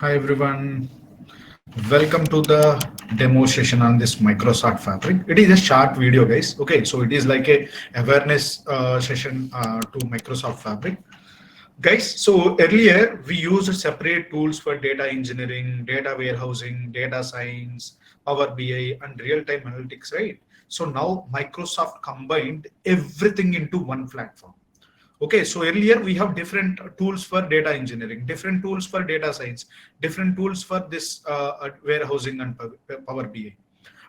Hi everyone, welcome to the demo session on this Microsoft Fabric. It is a short video, guys. Okay, so it is like a awareness session to Microsoft Fabric. Guys, so earlier we used separate tools for data engineering, data warehousing, data science, Power BI, and real-time analytics, right? So now Microsoft combined everything into one platform. Okay, so earlier we have different tools for data engineering, different tools for data science, different tools for this warehousing and Power BI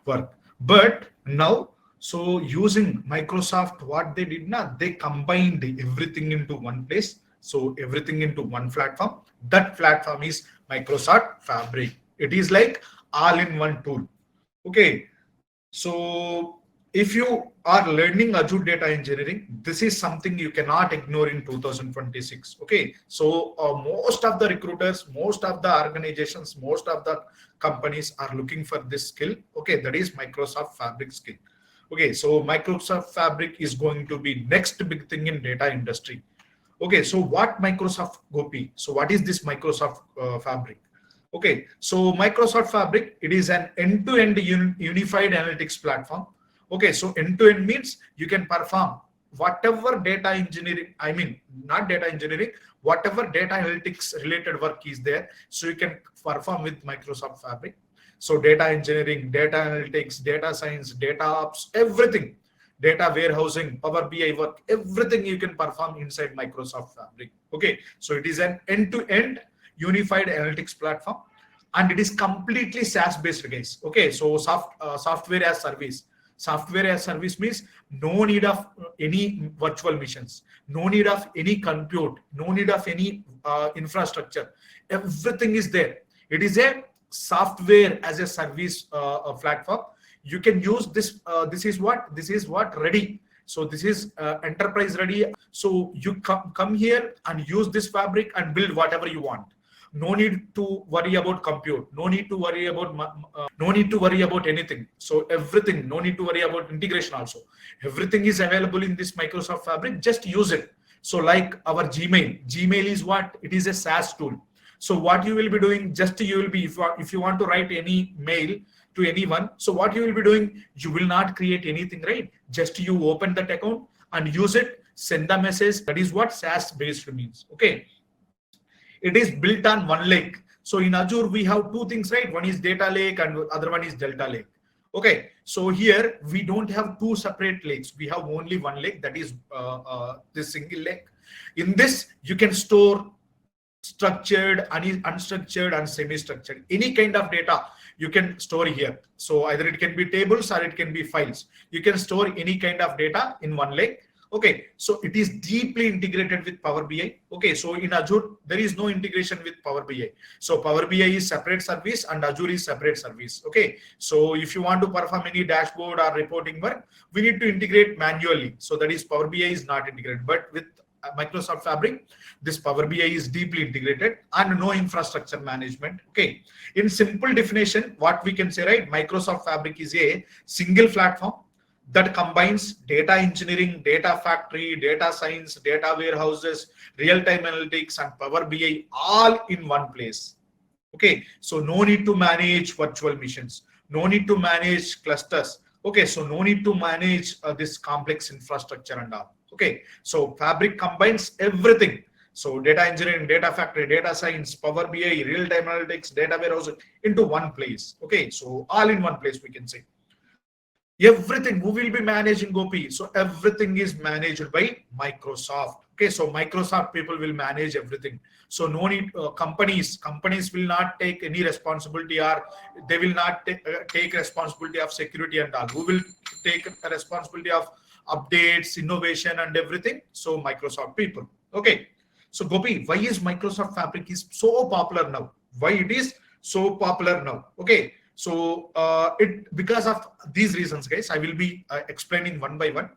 work. But now, so using Microsoft, what they did not, they combined everything into one place. So everything into one platform. That platform is Microsoft Fabric. It is like all-in-one tool. Okay, so if you are learning Azure data engineering, this is something you cannot ignore in 2026. Okay, so most of the recruiters, most of the organizations, most of the companies are looking for this skill. Okay, that is Microsoft Fabric skill. Okay, so Microsoft Fabric is going to be next big thing in data industry. Okay, so what Microsoft Gopi? So what is this Microsoft Fabric? Okay, so Microsoft Fabric, it is an end-to-end unified analytics platform. Okay, so end-to-end means you can perform whatever data engineering, I mean, not data engineering, whatever data analytics related work is there. So you can perform with Microsoft Fabric. So data engineering, data analytics, data science, data ops, everything, data warehousing, Power BI work, everything you can perform inside Microsoft Fabric. Okay, so it is an end-to-end unified analytics platform, and it is completely SaaS based, guys. Okay, so software as service. Software as service means no need of any virtual machines, no need of any compute, no need of any infrastructure. Everything is there. It is a software as a service platform. You can use this. This is what ready. So this is enterprise ready. So you come here and use this fabric and build whatever you want. No need to worry about compute, no need to worry about no need to worry about anything. So everything, no need to worry about integration also. Everything is available in this Microsoft Fabric. Just use it. So like our Gmail is what? It is a SaaS tool. So what you will be doing, just you will be, if you want to write any mail to anyone, so what you will be doing, you will not create anything, right? Just you open that account and use it, send the message. That is what SaaS based means. Okay, it is built on OneLake. So in Azure, we have two things, right? One is data lake and other one is delta lake. Okay, so here we don't have two separate lakes. We have only one lake, that is this single lake. In this, you can store structured, unstructured, and semi-structured. Any kind of data you can store here. So either it can be tables or it can be files. You can store any kind of data in one lake. Okay, so it is deeply integrated with Power BI. Okay, so in Azure, there is no integration with Power BI. So Power BI is separate service and Azure is separate service. Okay, so if you want to perform any dashboard or reporting work, we need to integrate manually. So that is Power BI is not integrated, but with Microsoft Fabric, this Power BI is deeply integrated and no infrastructure management. Okay, in simple definition, what we can say, right? Microsoft Fabric is a single platform that combines data engineering, data factory, data science, data warehouses, real-time analytics, and Power BI all in one place. Okay, so no need to manage virtual machines, no need to manage clusters. Okay, so no need to manage this complex infrastructure and all. Okay, so Fabric combines everything. So data engineering, data factory, data science, Power BI, real-time analytics, data warehousing into one place. Okay, so all in one place, we can say. Everything who will be managing Gopi, so everything is managed by Microsoft. Okay, so Microsoft people will manage everything. So no need, companies will not take any responsibility, or they will not take responsibility of security and all. Who will take a responsibility of updates, innovation, and everything? So Microsoft people. Okay, so Gopi, why is Microsoft Fabric is so popular now? Why it is so popular now? Okay, so it because of these reasons, guys. I will be explaining one by one.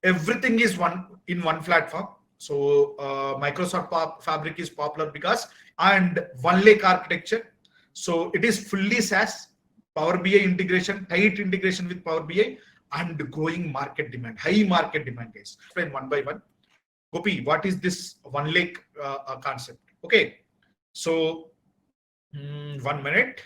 Everything is one in one platform. So Microsoft Fabric is popular because, and OneLake architecture. So it is fully SaaS, Power BI integration, tight integration with Power BI, and growing market demand, high market demand, guys. Explain one by one. Gopi, what is this OneLake concept? Okay, so 1 minute.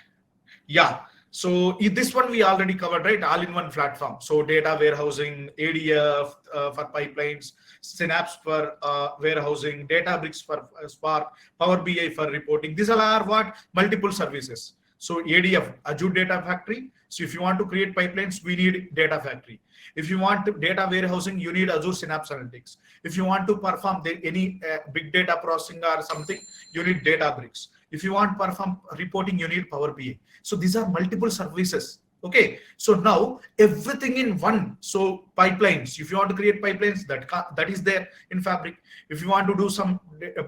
Yeah. So this one we already covered, right? All-in-one platform. So data warehousing, ADF for pipelines, Synapse for warehousing, Databricks for Spark, Power BI for reporting. These all are what? Multiple services. So ADF, Azure Data Factory. So if you want to create pipelines, we need Data Factory. If you want data warehousing, you need Azure Synapse Analytics. If you want to perform any big data processing or something, you need Databricks. If you want perform reporting, you need Power BI. So these are multiple services. Okay. So now everything in one. So pipelines. If you want to create pipelines, that is there in Fabric. If you want to do some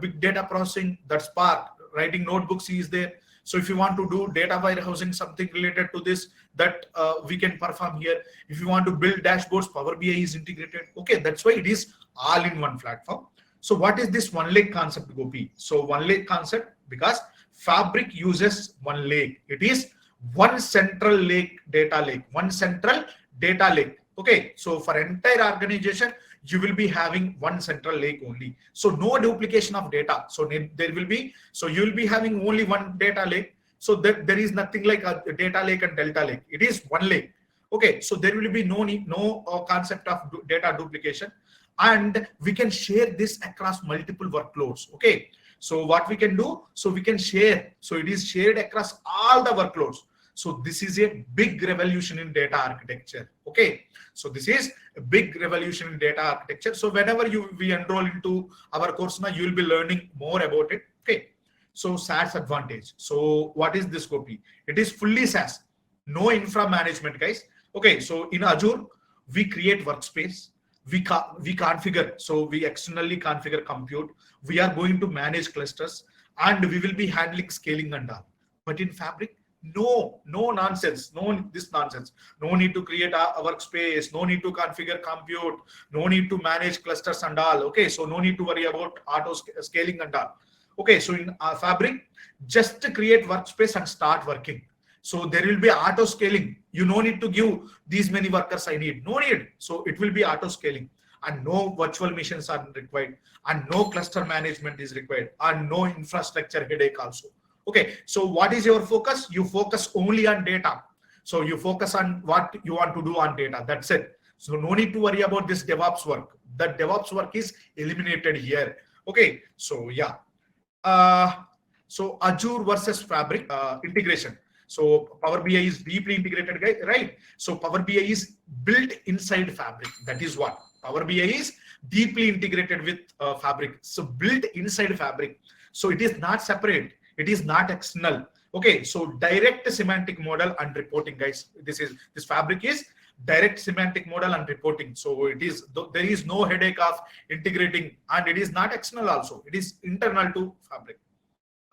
big data processing, that's Spark. Writing notebooks is there. So if you want to do data warehousing, something related to this, that we can perform here. If you want to build dashboards, Power BI is integrated. Okay, that's why it is all in one platform. So what is this OneLake concept, Gopi? So OneLake concept, because Fabric uses OneLake. It is one central lake, data lake, one central data lake. Okay, so for entire organization, you will be having one central lake only. So no duplication of data. So there will be, so you will be having only one data lake. So there is nothing like a data lake and delta lake. It is one lake. Okay, so there will be no concept of data duplication, and we can share this across multiple workloads. Okay, so what we can do, so we can share. So it is shared across all the workloads. So this is a big revolution in data architecture. Okay, so this is a big revolution in data architecture. So whenever we enroll into our course now, you will be learning more about it. Okay, so SaaS advantage. So what is this, Gopi? It is fully SaaS, no infra management, guys. Okay, so in Azure, we create workspace, we configure, so we externally configure compute, we are going to manage clusters, and we will be handling scaling and all. But in Fabric, no nonsense, no this nonsense. No need to create a workspace, no need to configure compute, no need to manage clusters and all. Okay, so no need to worry about auto scaling and all. Okay, so in Fabric, just create workspace and start working. So there will be auto scaling. You no need to give these many workers I need. No need. So it will be auto scaling, and no virtual machines are required, and no cluster management is required, and no infrastructure headache also. Okay, so what is your focus? You focus only on data. So you focus on what you want to do on data. That's it. So no need to worry about this DevOps work. That DevOps work is eliminated here. Okay, so yeah. So Azure versus Fabric integration. So Power BI is deeply integrated, right? So Power BI is built inside Fabric. That is what Power BI is deeply integrated with Fabric. So built inside Fabric. So it is not separate. It is not external. Okay, so direct semantic model and reporting, guys. This Fabric is direct semantic model and reporting. So it is, there is no headache of integrating, and it is not external also. It is internal to Fabric.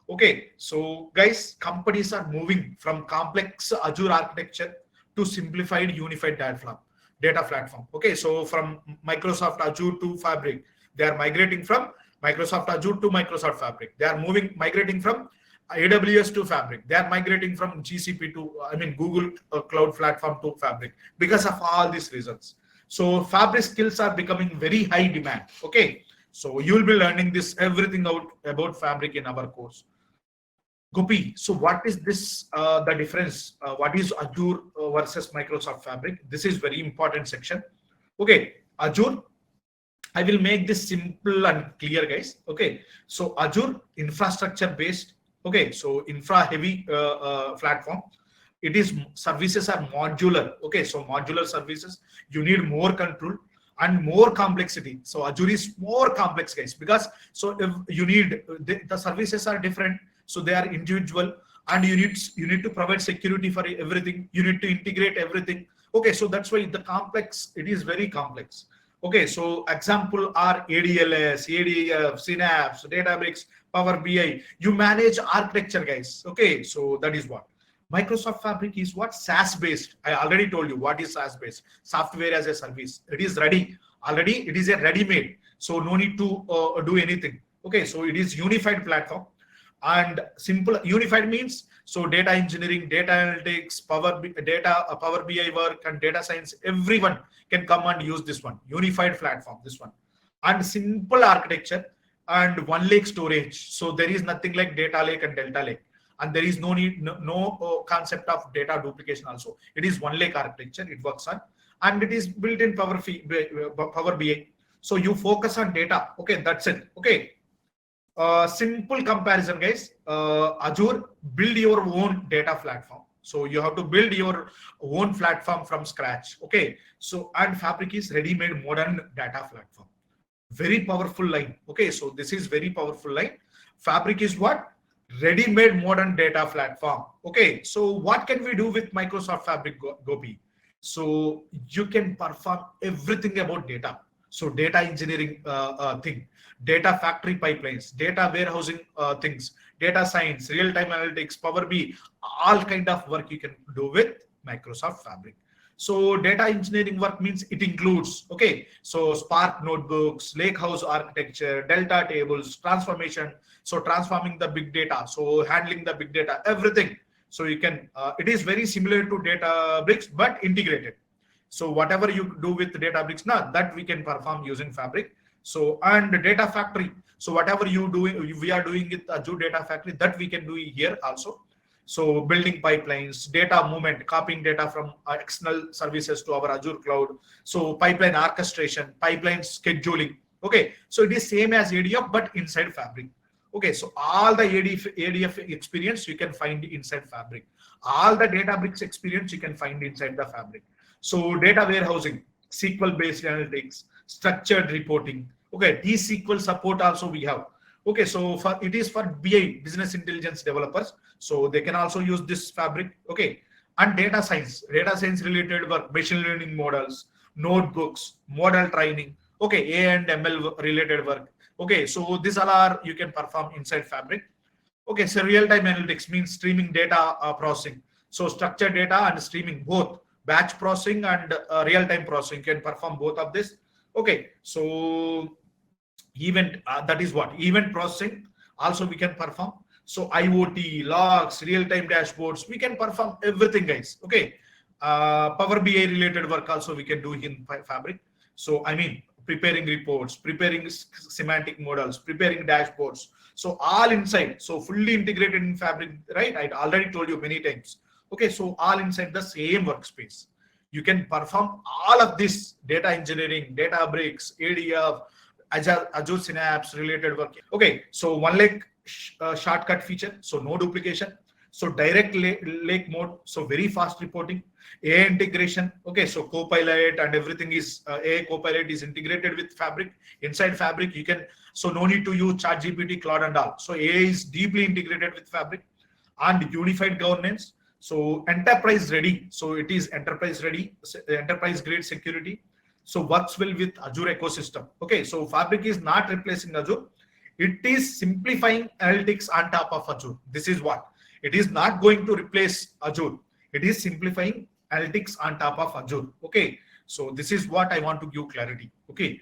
Okay, so guys, companies are moving from complex Azure architecture to simplified unified data platform. Okay, so from Microsoft Azure to Fabric, they are migrating from Microsoft Azure to Microsoft Fabric. They are migrating from AWS to Fabric. They are migrating from GCP to, Google Cloud Platform to Fabric, because of all these reasons. So Fabric skills are becoming very high demand. Okay, so you will be learning this everything out about Fabric in our course. Gopi, so what is this, the difference? What is Azure versus Microsoft Fabric? This is very important section. Okay, Azure, I will make this simple and clear, guys. Okay, so Azure infrastructure based. Okay, so infra heavy platform. It is, services are modular. Okay, so modular services, you need more control and more complexity. So Azure is more complex, guys, because so if you need the services are different, so they are individual, and you need to provide security for everything. You need to integrate everything. Okay, so that's why the complex, it is very complex. Okay, so example are ADLS, ADF, Synapse, Databricks, Power BI. You manage architecture, guys. Okay, so that is what. Microsoft Fabric is what? SaaS based. I already told you what is SaaS based. Software as a service. It is ready. Already it is a ready-made. So no need to do anything. Okay, so it is unified platform. And simple unified means, so data engineering, data analytics, Power BI work, and data science, everyone can come and use this one. Unified platform, this one. And simple architecture, and OneLake storage. So there is nothing like data lake and delta lake. and there is no need, no concept of data duplication also. It is OneLake architecture it works on, and it is built in Power BI. So you focus on data. Okay, that's it. Okay. Simple comparison, guys. Azure, build your own data platform. So you have to build your own platform from scratch. Okay. So, and Fabric is ready-made modern data platform. Very powerful line. Okay. So this is very powerful line. Fabric is what? Ready-made modern data platform. Okay. So what can we do with Microsoft Fabric, Gopi? So you can perform everything about data. So data engineering thing, data factory pipelines, data warehousing things, data science, real-time analytics, Power BI, all kind of work you can do with Microsoft Fabric. So data engineering work means it includes, okay, so Spark notebooks, Lakehouse architecture, Delta tables, transformation, so transforming the big data, so handling the big data, everything. So you can, it is very similar to Databricks, but integrated. So whatever you do with Databricks now, that we can perform using Fabric. So, and data factory. So whatever you do, we are doing with Azure Data Factory, that we can do here also. So building pipelines, data movement, copying data from external services to our Azure cloud. So pipeline orchestration, pipeline scheduling. Okay, so it is same as ADF, but inside Fabric. Okay, so all the ADF experience you can find inside Fabric. All the Databricks experience you can find inside the Fabric. So data warehousing, SQL-based analytics, structured reporting. Okay, T-SQL support also we have. Okay, so for it is for BI, business intelligence developers. So they can also use this Fabric. Okay, and data science related work, machine learning models, notebooks, model training. Okay, A and ML related work. Okay, so these all are you can perform inside Fabric. Okay, so real-time analytics means streaming data processing. So structured data and streaming both, batch processing and real-time processing can perform both of this. Okay, so event that is what event processing also we can perform. So IoT, logs, real-time dashboards, we can perform everything, guys. Okay, Power BI related work also we can do in Fabric. So I mean preparing reports, preparing semantic models, preparing dashboards. So all inside, so fully integrated in Fabric, right? I already told you many times. Okay, so all inside the same workspace. You can perform all of this data engineering, Databricks, ADF, Azure Synapse related work. Okay, so OneLake shortcut feature, so no duplication. So direct lake mode, so very fast reporting, AI integration. Okay, so Copilot and everything is AI Copilot is integrated with Fabric. Inside Fabric, you can, so no need to use ChatGPT, Claude and all. So AI is deeply integrated with Fabric, and unified governance. So enterprise ready. So it is enterprise ready, enterprise grade security. So works well with Azure ecosystem. Okay, so Fabric is not replacing Azure. It is simplifying analytics on top of Azure. This is what. It is not going to replace Azure. It is simplifying analytics on top of Azure. Okay, so this is what I want to give clarity. Okay,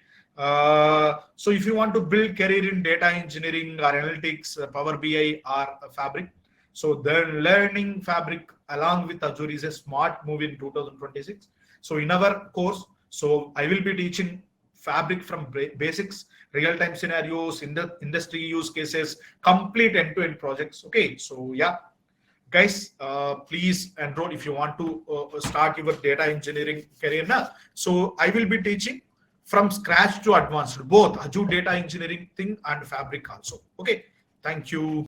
so if you want to build career in data engineering or analytics, Power BI or Fabric, so then learning Fabric along with Azure is a smart move in 2026. So in our course, so I will be teaching Fabric from basics, real-time scenarios, in the industry use cases, complete end-to-end projects. Okay, so yeah, guys, please enroll if you want to start your data engineering career now. So I will be teaching from scratch to advanced, both Azure data engineering thing and Fabric also. Okay, thank you.